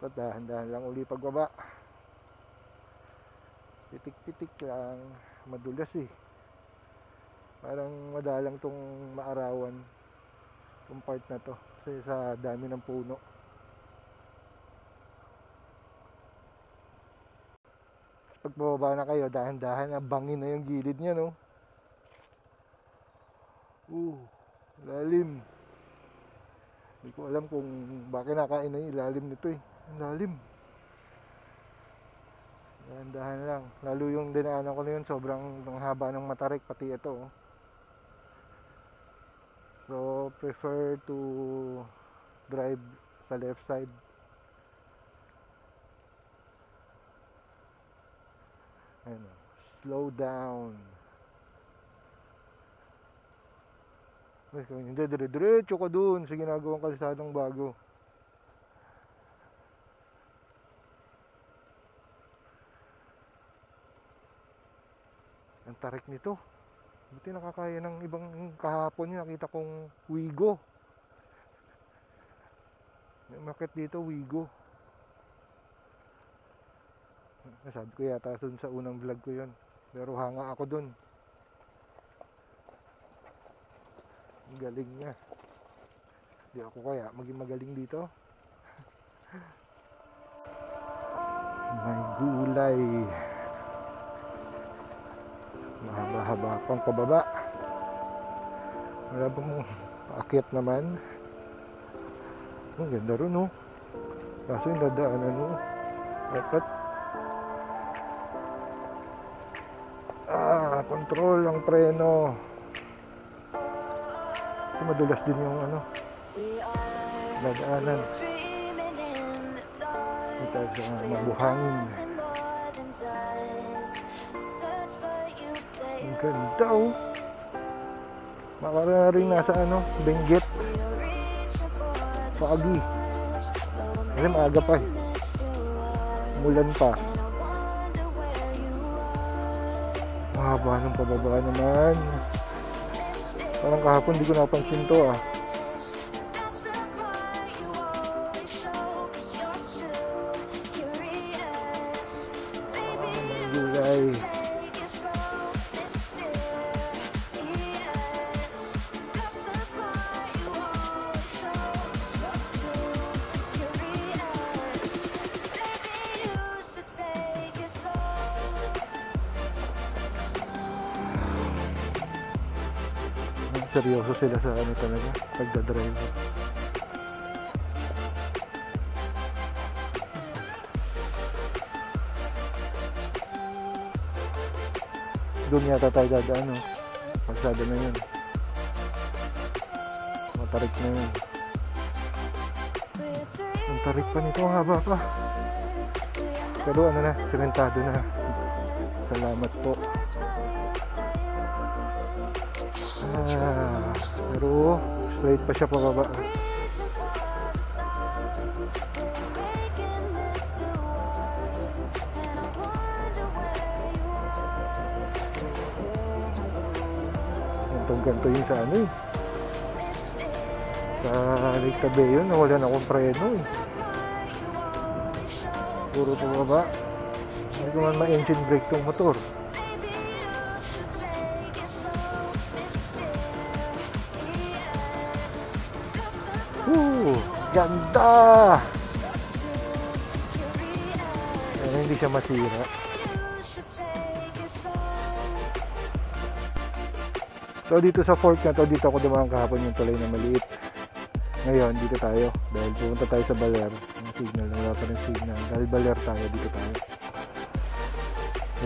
At dahan-dahan lang uli pagbaba. Pitik-pitik lang. Madulas eh. Parang madalang tong maarawan, tong part na to, kasi sa dami ng puno. Pag bababa na kayo, dahan-dahan, bangin na yung gilid niya, no? Lalim. Hindi ko alam kung bakit nakain na yung ilalim nito eh. Ang lalim. Dahan-dahan lang. Lalo yung dinaanan ko na yun, sobrang haba ng Matarik, pati ito. Oh. So, prefer to drive sa left side. Ano, slow down. Hindi, dire-diretso ka dun sa ginagawang kalsadang bago. Ang tarik nito. Buti nakakaya ng ibang kahapon yun. Nakita kong Wigo. May market dito, Wigo. Nasabi ko yata dun sa unang vlog ko yun. Pero hanga ako dun. Ang galing niya. Di ako kaya maging magaling dito. May gulay. Mahaba-haba pang pababa. Wala bang paakyat naman. Ang ganda rin, no? Kaso yung dadaanan mo, dapat control ang preno. Kasi madulas din yung ano, dadaanan. Ito sa mabuhangin. Ang ganda, oh. Makara rin nasa ano, Benguet. Paagi. Kasi maaga pa eh. Mulan pa. Mahaba ng pababa naman. Parang kahapon di ko napansin to ah. Gulay. seryoso sila sa ano talaga, pagdadrive. Doon yata tayo dadaan, no? Pagsada na yun. Matarik na yun. Ang tarik pa nito, haba pa. Pero ano na, sementado na. Salamat po. Pero straight pa siya pababa. Ganto yun sa ano eh. Sa Lake Cabello, nawala na akong preno eh. Puro pababa. Hindi ko man ma-engine brake tong motor. Ganda! Hindi siya masira. So dito sa fork na to, dito ako dumaan kahapon yung tulay na maliit. Ngayon, dito tayo. Dahil pupunta tayo sa Baler. Yung signal, wala pa rin signal. Dahil Baler tayo, dito tayo.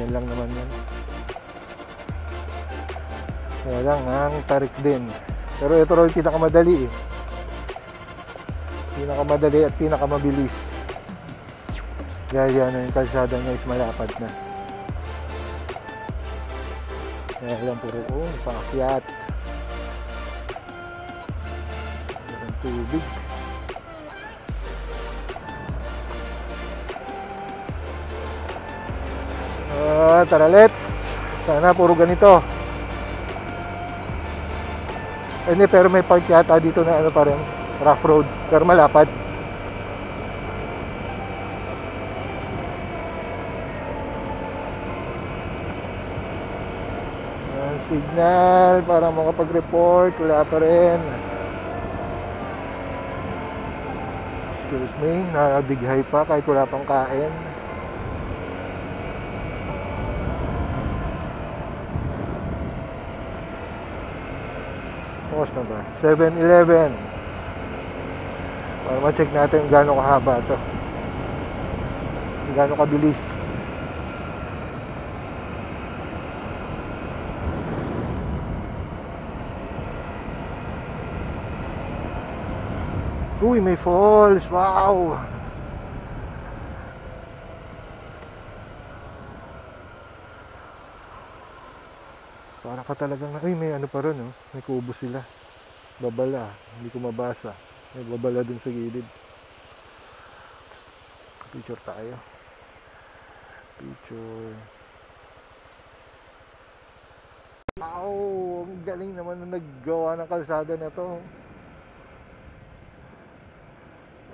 Yan lang naman yan. Kaya lang, ang tarik din. Pero ito rin yung pinakamadali eh. Pinakamadali at pinakamabilis. Dahil yan, yung kalsada niya is malapad na. Kaya lang puro paakyat. Ang tubig. Tara, let's. Sana puro ganito. Hindi, pero may part yata dito na ano pa rin, rough road, pero malapad. Signal para makapag-report, wala pa rin. Excuse me, na-big high pa kahit wala pang kain. Pause na ba? 7-Eleven. Para ma-check natin kung gaano kahaba ito, kung gaano kabilis. Uy, may falls. Wow. Para ka talagang, ay may ano pa rin, oh. May kubo sila. Babala. Hindi ko mabasa. May babala dun sa gilid. Picture tayo. Picture. Wow. Ang galing naman na naggawa ng kalsada na to.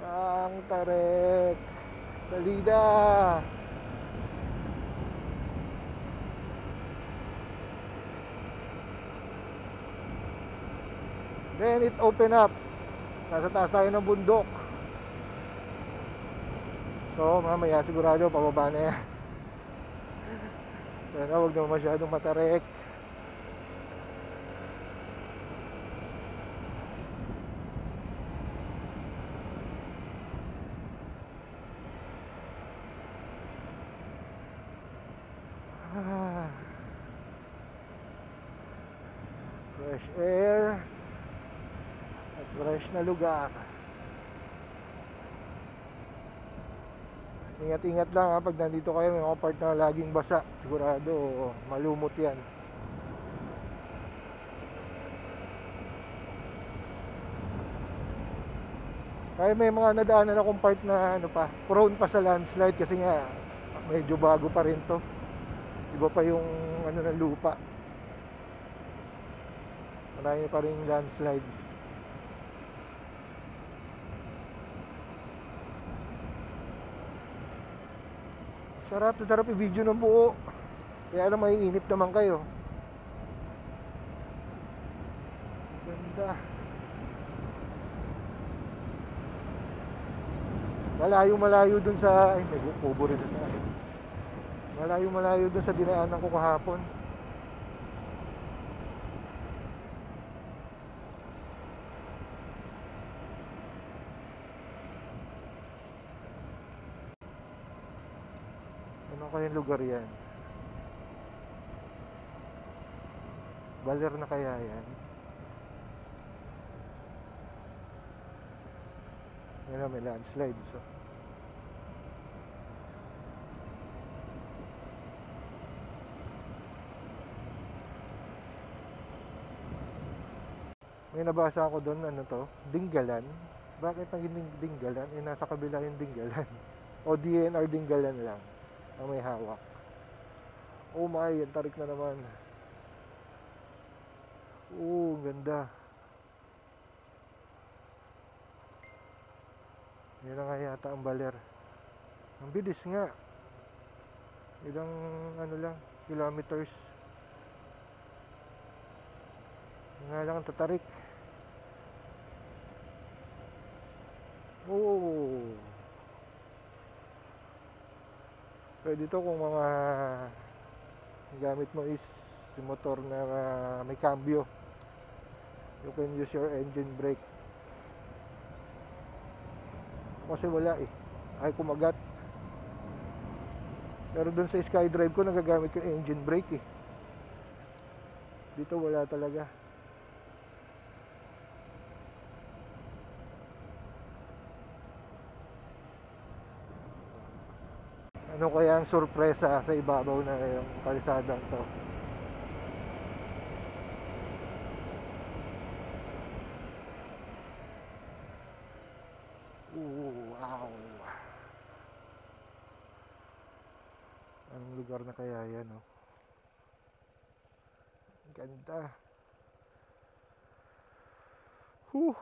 Ang tarik. Salida. Then it open up. Nasa taas tayo ng bundok. So mamaya sigurado pababa na yan. Sana huwag naman masyadong matarik. Fresh air at fresh na lugar. Ingat-ingat lang ha, pag nandito kayo may mga part na laging basa, sigurado malumot yan. Kaya may mga nadaanan akong part na ano pa, prone pa sa landslide kasi nga medyo bago pa rin to. Iba pa yung ano ng lupa. Marami pa rin landslides. Sarap i-video ng buo. Kaya lang maiinip naman kayo. Ganda. Malayo dun sa, ay may kubo rin na. Malayo dun sa dinaanan ko kahapon. Saan kayang lugar yan? Baler na kaya yan? Yan, may landslide. So. May nabasa ako doon, ano to? Dinggalan. Bakit naging Dinggalan? Eh, nasa kabila yung Dinggalan. O DNR Dinggalan lang ang may hawak. Oh my, ang tarik na naman. Oh, ganda. Yan na nga yata ang Baler. Ang bilis nga. Ilang ano lang, kilometers. Nga lang ang tatarik. Oh. Pwede to kung mga gamit mo is yung motor na may cambio. You can use your engine brake. Kasi wala eh. Ay kumagat. Pero dun sa SkyDrive ko nagagamit ko engine brake eh. Dito wala talaga. Ano kaya ang sorpresa sa ibabaw na yung kalsadang to? Wow! Anong lugar na kaya yan, oh? Ganda! Whew!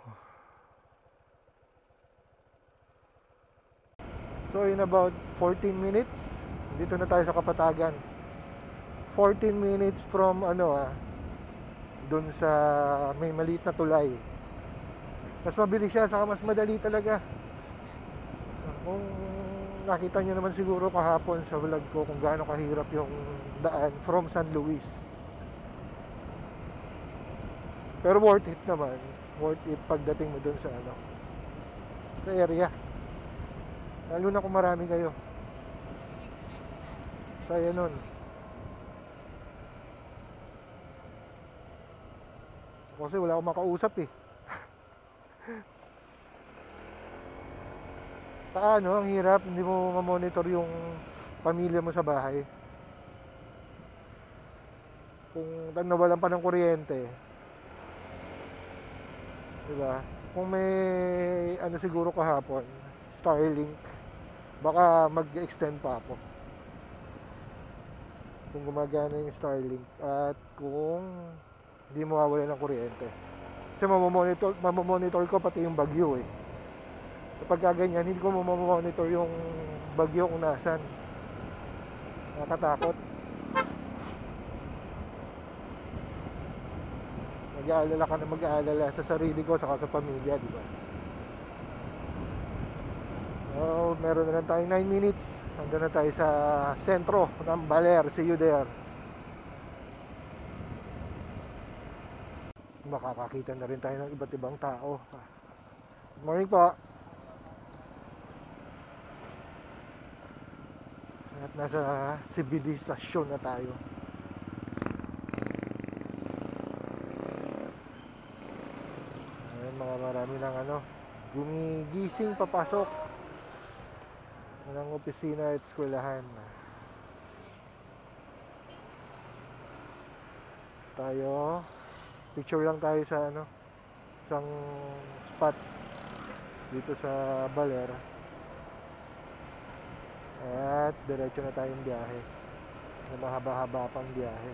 So in about 14 minutes, dito na tayo sa Kapatagan. 14 minutes from dun sa may maliit na tulay. Mas mabilis siya, saka mas madali talaga. Kung nakita nyo naman siguro kahapon sa vlog ko kung gaano kahirap yung daan from San Luis. Pero worth it naman. Worth it pagdating mo dun sa sa area. Lalo na kung marami kayo. Saya nun. Kasi wala akong makausap eh. Paano? Ang hirap. Hindi mo ma-monitor yung pamilya mo sa bahay. Kung nawalan pa ng kuryente. Diba? Kung may siguro kahapon, Starlink, baka mag-extend pa ako kung gumagana yung Starlink at kung hindi mawawala ng kuryente. Kasi mamamonitor ko pati yung bagyo eh. Kapag ganyan, hindi ko mamamonitor yung bagyo kung nasan. Nakakatakot. Mag-aalala ka na mag-aalala sa sarili ko saka sa pamilya, di ba? Oh, meron na lang tayo 9 minutes. Hanggang na tayo sa sentro ng Baler. See you there. Makakakita na rin tayo ng iba't ibang tao. Good morning po. At nasa sibilisasyon na tayo. Ayan, marami ng gumigising papasok ng opisina at eskwelahan. Tayo picture lang tayo sa isang spot dito sa Baler at diretso na tayong biyahe na mahaba-haba pang biyahe.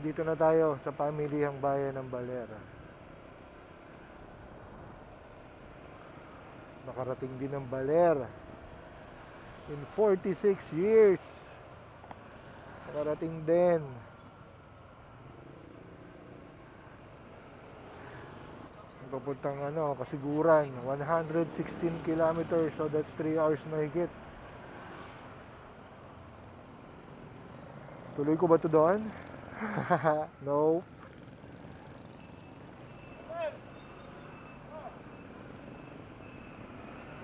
Dito na tayo sa pamilihang bayan ng Baler. Nakarating din ng Baler in 46 years. Nakarating din. Papuntang Kasiguran, 116 kilometers, so that's 3 hours mahigit. Tuloy ko ba ito doon? No.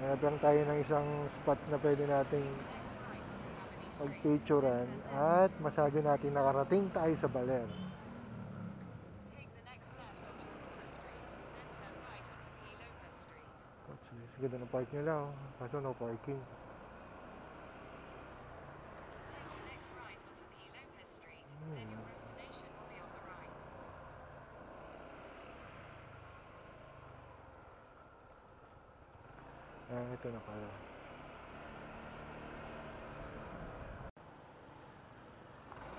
Hanap lang tayo ng isang spot na pwede nating pagpicturean at masabi natin nakarating tayo sa Baler. Ganda ng park nila, kaso no parking. Ito na pala.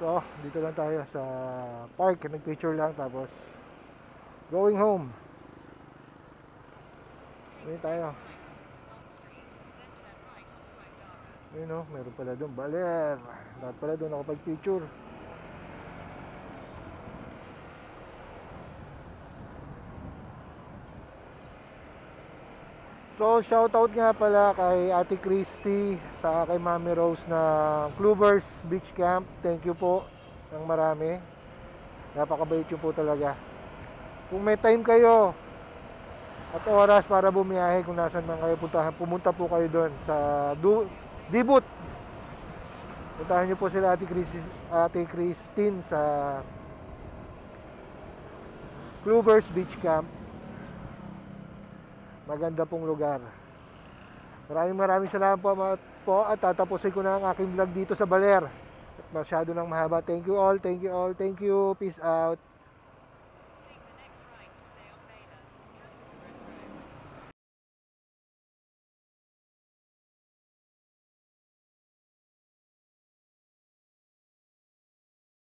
So, dito lang tayo sa park. Nag-picture lang tapos going home. Ngayon tayo. Ayun o, meron pala doon. Baler. Dapat pala doon nakapag-picture. So, shoutout nga pala kay Ate Christy sa kay Mami Rose na Clovers Beach Camp. Thank you po ng marami. Napakabait yun po talaga. Kung may time kayo at oras para bumiyahe, kung nasan man kayo pumunta po kayo doon sa Dibut. Puntahan nyo po sila Ate Christine sa Clovers Beach Camp. Maganda pong lugar. Maraming salamat po at tatapusin ko na ang aking vlog dito sa Baler. Masyado nang mahaba. Thank you all. Peace out.